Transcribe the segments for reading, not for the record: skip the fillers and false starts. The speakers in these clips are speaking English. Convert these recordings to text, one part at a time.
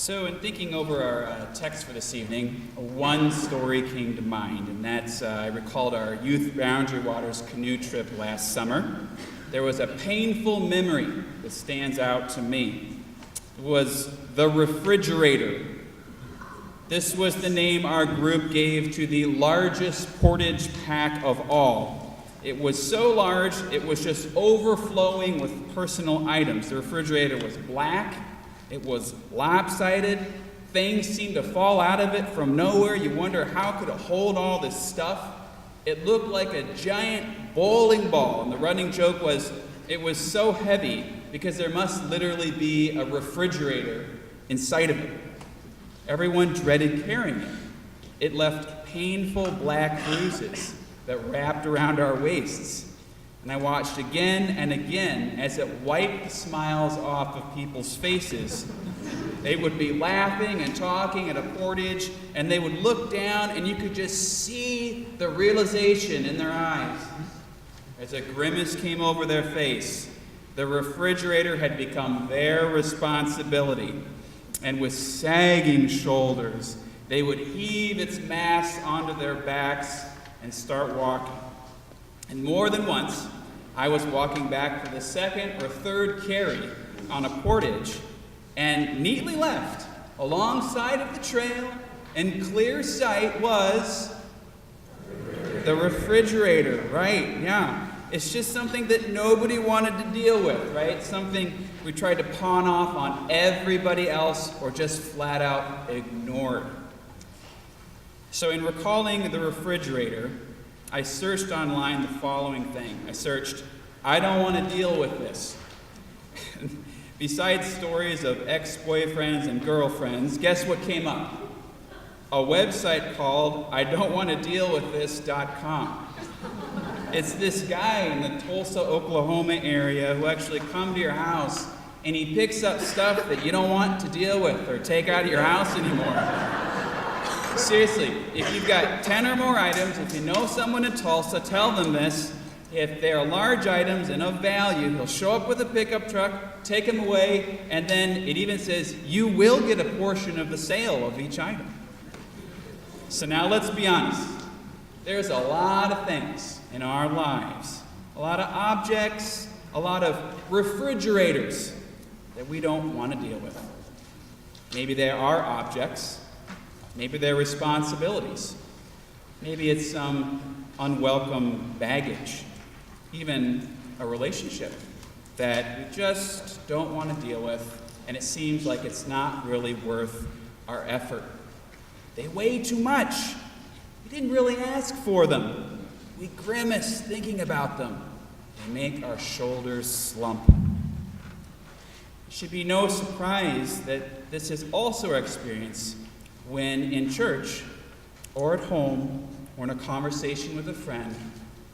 So, in thinking over our text for this evening, one story came to mind, and that's I recalled our Youth Boundary Waters canoe trip last summer. There was a painful memory that stands out to me. It was the refrigerator. This was the name our group gave to the largest portage pack of all. It was so large, it was just overflowing with personal items. The refrigerator was black. It was lopsided. Things seemed to fall out of it from nowhere. You wonder, how could it hold all this stuff? It looked like a giant bowling ball, and the running joke was it was so heavy because there must literally be a refrigerator inside of it. Everyone dreaded carrying it. It left painful black bruises that wrapped around our waists. And I watched again and again as it wiped the smiles off of people's faces. They would be laughing and talking at a portage, and they would look down, and you could just see the realization in their eyes. As a grimace came over their face, the refrigerator had become their responsibility. And with sagging shoulders, they would heave its mass onto their backs and start walking. And more than once, I was walking back for the second or third carry on a portage and neatly left alongside of the trail in clear sight was the refrigerator, right? Yeah. It's just something that nobody wanted to deal with, right? Something we tried to pawn off on everybody else or just flat out ignored. So in recalling the refrigerator, I searched online the following thing. I searched, I don't want to deal with this. Besides stories of ex-boyfriends and girlfriends, guess what came up? A website called IDon'tWantToDealWithThis.com. It's this guy in the Tulsa, Oklahoma area who actually come to your house and he picks up stuff that you don't want to deal with or take out of your house anymore. Seriously, if you've got 10 or more items, if you know someone in Tulsa, tell them this. If they are large items and of value, he'll show up with a pickup truck, take them away, and then it even says you will get a portion of the sale of each item. So now let's be honest. There's a lot of things in our lives, a lot of objects, a lot of refrigerators that we don't want to deal with. Maybe they are objects. Maybe they're responsibilities. Maybe it's some unwelcome baggage, even a relationship that we just don't want to deal with, and it seems like it's not really worth our effort. They weigh too much. We didn't really ask for them. We grimace thinking about them. They make our shoulders slump. It should be no surprise that this is also our experience when in church or at home or in a conversation with a friend,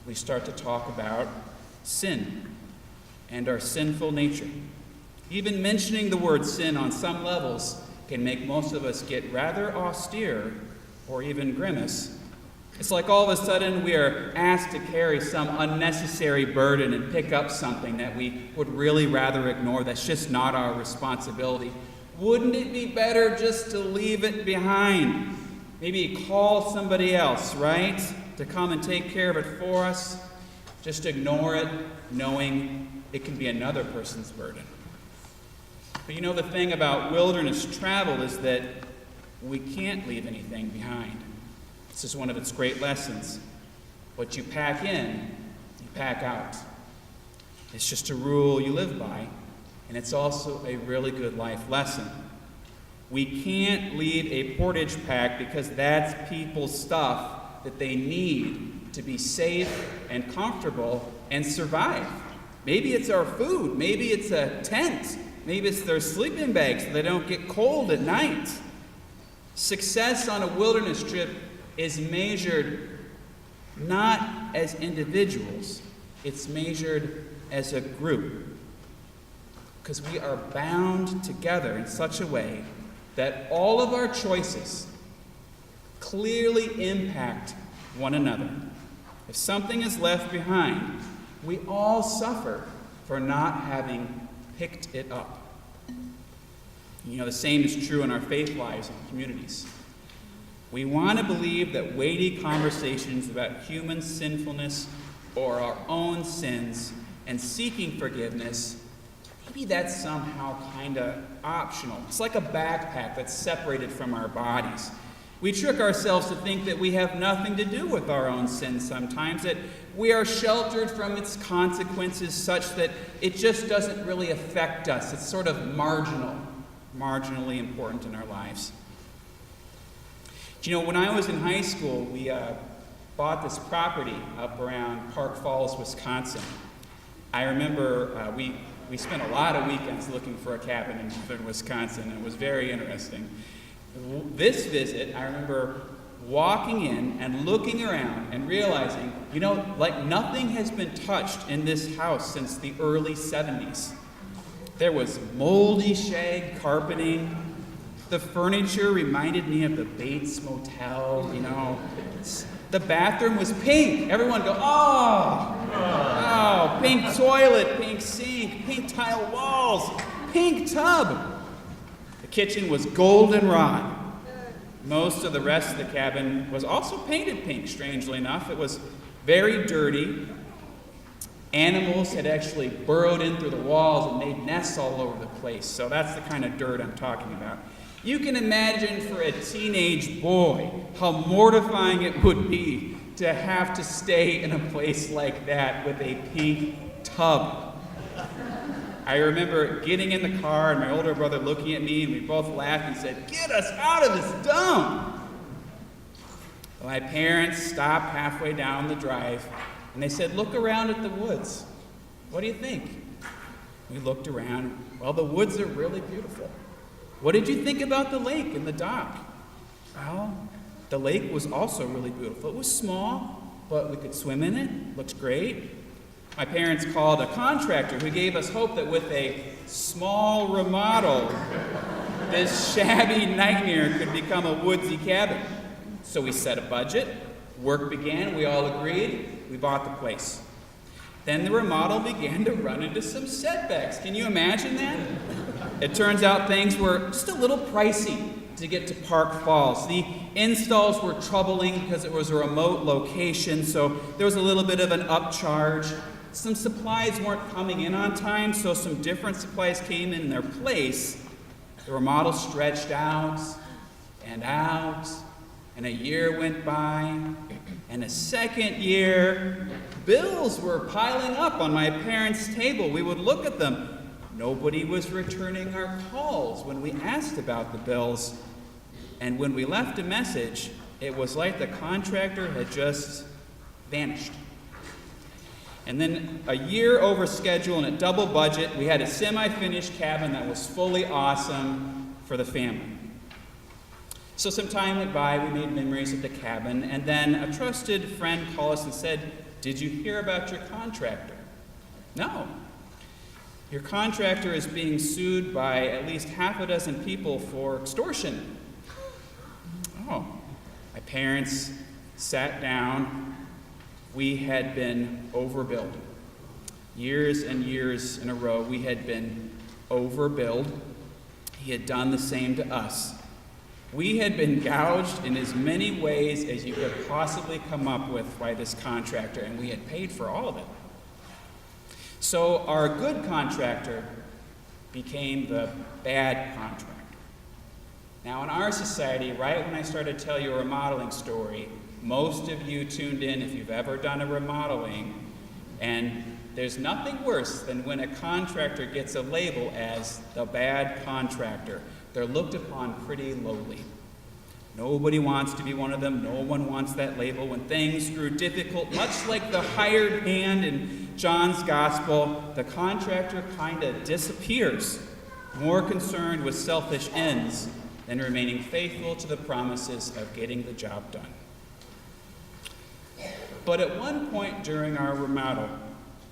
we start to talk about sin and our sinful nature. Even mentioning the word sin on some levels can make most of us get rather austere or even grimace. It's like all of a sudden we are asked to carry some unnecessary burden and pick up something that we would really rather ignore. That's just not our responsibility. Wouldn't it be better just to leave it behind? Maybe call somebody else, right? To come and take care of it for us. Just ignore it, knowing it can be another person's burden. But you know, the thing about wilderness travel is that we can't leave anything behind. This is one of its great lessons. What you pack in, you pack out. It's just a rule you live by. And it's also a really good life lesson. We can't leave a portage pack because that's people's stuff that they need to be safe and comfortable and survive. Maybe it's our food. Maybe it's a tent. Maybe it's their sleeping bag so they don't get cold at night. Success on a wilderness trip is measured not as individuals. It's measured as a group. Because we are bound together in such a way that all of our choices clearly impact one another. If something is left behind, we all suffer for not having picked it up. You know, the same is true in our faith lives and communities. We want to believe that weighty conversations about human sinfulness or our own sins and seeking forgiveness, maybe that's somehow kind of optional. It's like a backpack that's separated from our bodies. We trick ourselves to think that we have nothing to do with our own sins sometimes, that we are sheltered from its consequences such that it just doesn't really affect us. It's sort of marginally important in our lives. You know, when I was in high school, we bought this property up around Park Falls, Wisconsin. I remember we spent a lot of weekends looking for a cabin in northern Wisconsin. It was very interesting. This visit, I remember walking in and looking around and realizing, you know, like nothing has been touched in this house since the early 70s. There was moldy shag carpeting. The furniture reminded me of the Bates Motel, you know. The bathroom was pink. Everyone go, oh, pink toilet, pink sink, pink tile walls, pink tub. The kitchen was goldenrod. Most of the rest of the cabin was also painted pink, strangely enough. It was very dirty. Animals had actually burrowed in through the walls and made nests all over the place. So that's the kind of dirt I'm talking about. You can imagine for a teenage boy how mortifying it would be to have to stay in a place like that with a pink tub. I remember getting in the car and my older brother looking at me, and we both laughed and said, "Get us out of this dump!" My parents stopped halfway down the drive and they said, "Look around at the woods. What do you think?" We looked around. Well, the woods are really beautiful. What did you think about the lake and the dock? Well, the lake was also really beautiful. It was small, but we could swim in it. Looked great. My parents called a contractor who gave us hope that with a small remodel, this shabby nightmare could become a woodsy cabin. So we set a budget. Work began. We all agreed. We bought the place. Then the remodel began to run into some setbacks. Can you imagine that? It turns out things were just a little pricey to get to Park Falls. The installs were troubling because it was a remote location, so there was a little bit of an upcharge. Some supplies weren't coming in on time, so some different supplies came in their place. The remodel stretched out, and a year went by, and a second year. Bills were piling up on my parents' table. We would look at them. Nobody was returning our calls when we asked about the bills. And when we left a message, it was like the contractor had just vanished. And then a year over schedule and at double budget, we had a semi-finished cabin that was fully awesome for the family. So some time went by, we made memories of the cabin, and then a trusted friend called us and said, "Did you hear about your contractor?" "No. Your contractor is being sued by at least half a dozen people for extortion." Oh. My parents sat down. We had been overbilled. Years and years in a row, we had been overbilled. He had done the same to us. We had been gouged in as many ways as you could possibly come up with by this contractor, and we had paid for all of it. So our good contractor became the bad contractor. Now in our society, right when I started to tell you a remodeling story, most of you tuned in if you've ever done a remodeling, and there's nothing worse than when a contractor gets a label as the bad contractor. They're looked upon pretty lowly. Nobody wants to be one of them. No one wants that label. When things grew difficult, much like the hired hand in John's gospel, the contractor kind of disappears, more concerned with selfish ends than remaining faithful to the promises of getting the job done. But at one point during our remodel,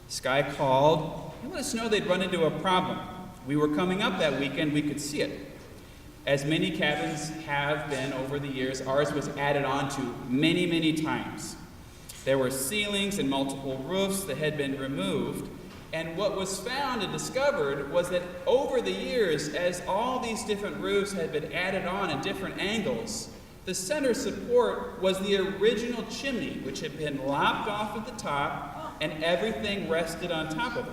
this guy called and let us know they'd run into a problem. We were coming up that weekend, we could see it. As many cabins have been over the years, ours was added on to many, many times. There were ceilings and multiple roofs that had been removed, And what was found and discovered was that over the years, as all these different roofs had been added on at different angles, the center support was the original chimney, which had been lopped off at the top, and everything rested on top of it.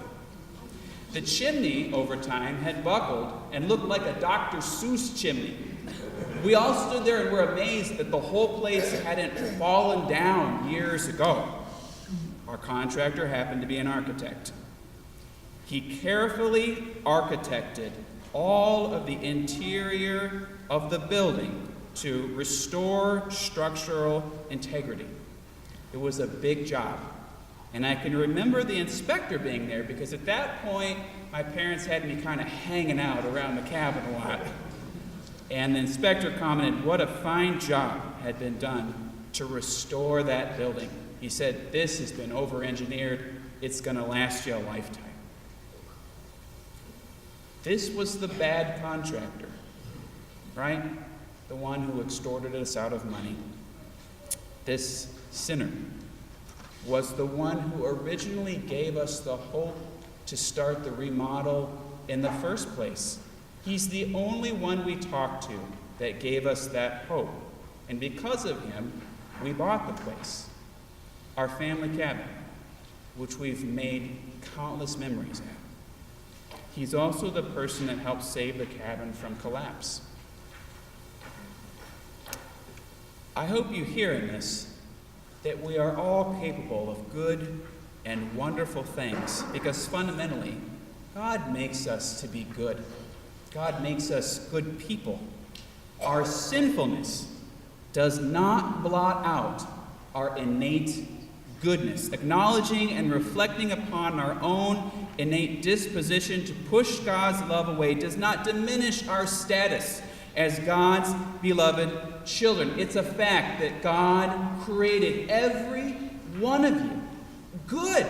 The chimney, over time, had buckled and looked like a Dr. Seuss chimney. We all stood there and were amazed that the whole place hadn't fallen down years ago. Our contractor happened to be an architect. He carefully architected all of the interior of the building to restore structural integrity. It was a big job. And I can remember the inspector being there because at that point, my parents had me kind of hanging out around the cabin a lot. And the inspector commented what a fine job had been done to restore that building. He said, "This has been over-engineered. It's going to last you a lifetime." This was the bad contractor, right? The one who extorted us out of money. This sinner was the one who originally gave us the hope to start the remodel in the first place. He's the only one we talked to that gave us that hope. And because of him, we bought the place, our family cabin, which we've made countless memories at. He's also the person that helped save the cabin from collapse. I hope you hear in this that we are all capable of good and wonderful things because fundamentally, God makes us to be good. God makes us good people. Our sinfulness does not blot out our innate goodness. Acknowledging and reflecting upon our own innate disposition to push God's love away does not diminish our status as God's beloved children. It's a fact that God created every one of you good,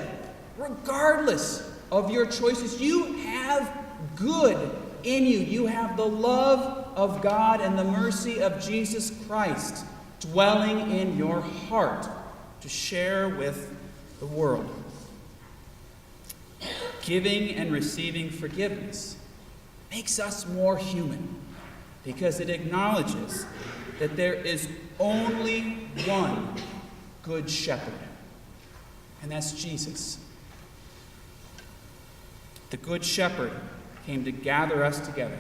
regardless of your choices. You have good in you. You have the love of God and the mercy of Jesus Christ dwelling in your heart to share with the world. Giving and receiving forgiveness makes us more human because it acknowledges that there is only one good shepherd, and that's Jesus. The good shepherd came to gather us together,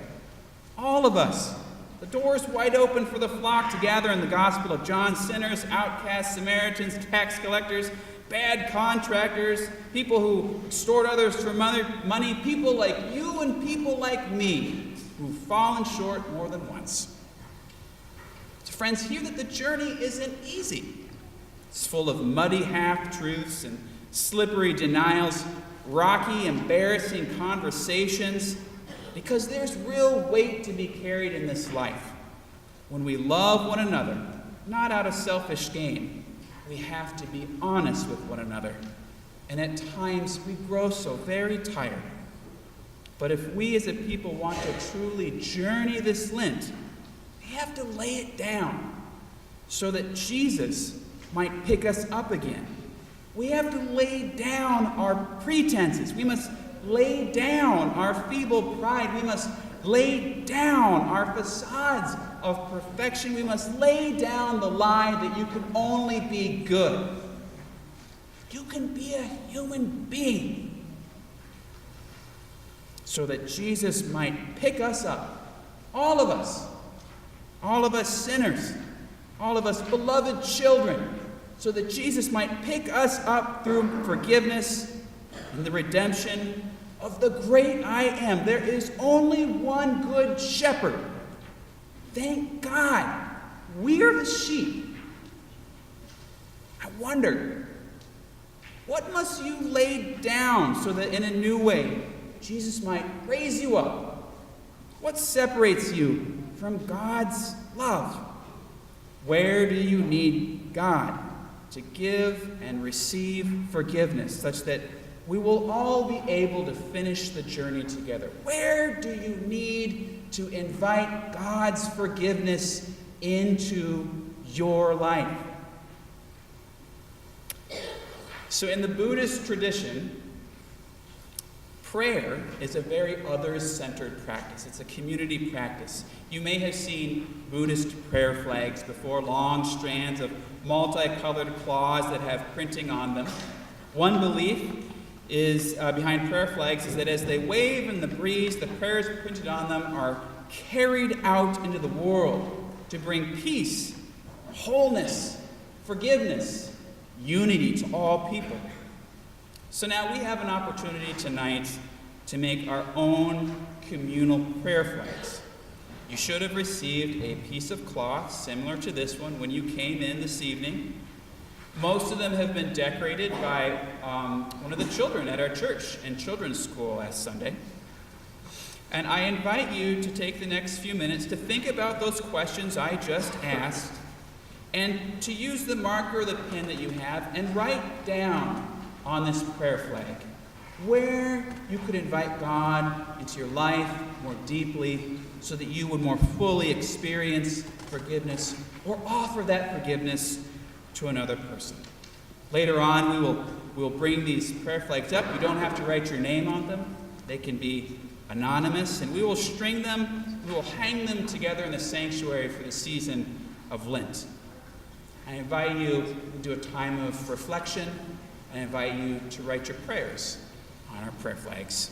all of us. The door's wide open for the flock to gather in the Gospel of John. Sinners, outcasts, Samaritans, tax collectors, bad contractors, people who extort others for money, people like you and people like me who've fallen short more than once. So friends, hear that the journey isn't easy. It's full of muddy half-truths and slippery denials, rocky, embarrassing conversations, because there's real weight to be carried in this life. When we love one another, not out of selfish gain, we have to be honest with one another. And at times, we grow so very tired. But if we as a people want to truly journey this Lent, we have to lay it down so that Jesus might pick us up again. We have to lay down our pretenses. We must lay down our feeble pride. We must lay down our facades of perfection. We must lay down the lie that you can only be good. You can be a human being. So that Jesus might pick us up, all of us sinners, all of us beloved children, so that Jesus might pick us up through forgiveness and the redemption of the great I Am. There is only one good shepherd. Thank God. We are the sheep. I wonder, what must you lay down so that in a new way Jesus might raise you up? What separates you from God's love? Where do you need God to give and receive forgiveness such that we will all be able to finish the journey together? Where do you need to invite God's forgiveness into your life? So in the Buddhist tradition, Prayer is a very others-centered practice. It's a community practice. You may have seen Buddhist prayer flags before, long strands of multicolored claws that have printing on them. One belief is behind prayer flags is that as they wave in the breeze, the prayers printed on them are carried out into the world to bring peace, wholeness, forgiveness, unity to all people. So now we have an opportunity tonight to make our own communal prayer flags. You should have received a piece of cloth similar to this one when you came in this evening. Most of them have been decorated by one of the children at our church in children's school last Sunday. And I invite you to take the next few minutes to think about those questions I just asked and to use the marker or the pen that you have and write down on this prayer flag where you could invite God into your life more deeply so that you would more fully experience forgiveness or offer that forgiveness to another person. Later on, we will bring these prayer flags up. You don't have to write your name on them. They can be anonymous, and we will string them, we will hang them together in the sanctuary for the season of Lent. I invite you into a time of reflection. I invite you to write your prayers on our prayer flags.